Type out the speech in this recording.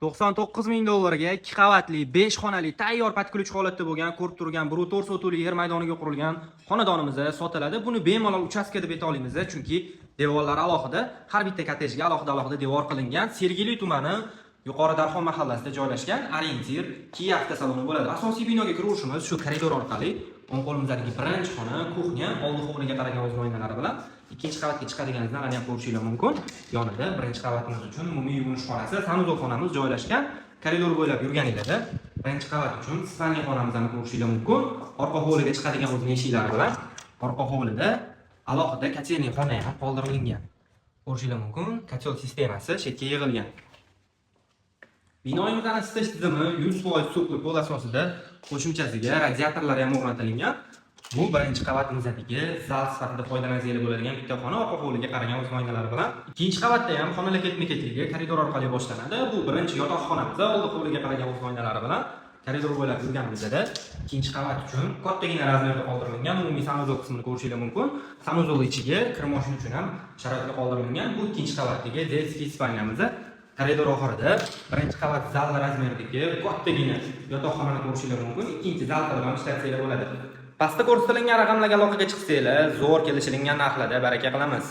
$99,000 2 qavatli 5 xonali tayyor patkulch holatda bo'lgan, ko'rib turgan 1/4 sotuli yer maydoniga qurilgan xonadonimiz sotiladi. Buni bemalol uchastka deb ayta olamiz, chunki devorlari alohida, har bitta kottejga alohida devor qilingan. Sergeli tumani Yuqori Darxon mahallasida joylashgan Orientir Kia avtosaloni bo'ladi. Asosiy binoga kirishimiz shu koridor orqali. O'ng qo'limizdagi birinchi xona, kuxnya, oldi hovliga qaragan o'z oynalari bilan ikkinchi qavatga chiqadiganingizdan ana ham ko'rishingiz mumkin. Yonida birinchi qavatimiz uchun umumiy yuvinish xonasi, sanuzol xonamiz joylashgan. Koridor bo'ylab yurganingizda birinchi qavat uchun spalniy xonamizni ko'rishingiz mumkin. Orqa hovliga chiqadigan o'z eshiklari bilan orqa hovlida alohida kotelniy xona ham qoldirilgan. Ko'rishingiz mumkin. Kotel sistemasi chetga yig'ilgan. Binoimizning isitish tizimi 100% suqli pol asosida qo'shimchasiga radiatorlar ham o'rnatilgan. Bu birinchi qavatimizdagi zal sifatida foydalansangiz bo'ladigan bitta xona, orqa hovliga qaragan o'z oynalari bilan. Ikkinchi qavatda ham xonalar ketma-ketligi koridor orqali boshlanadi. Bu birinchi yotoqxonamiz, oldi hovliga qaragan o'z oynalari bilan koridor bo'ylab yurganimizda ikkinchi qavat uchun kattagina razmerda qoldirilgan umumiy sanuzol qismini ko'rishingiz mumkin. Sanuzol ichiga kirmoshina uchun ham sharoitli qoldirilgan. Bu ikkinchi qavatdagi детский spalnyamiz. Koridor oxirida birinchi qavat zal razmeridagi kattagina yotoqxonani ko'rishingiz mumkin. Ikkinchi zal bilan ishlatsangiz bo'ladi. Pastda ko'rsatilgan raqamlarga aloqaga chiqsanglar, zo'r kelishilingan narxlarda baraka qilamiz.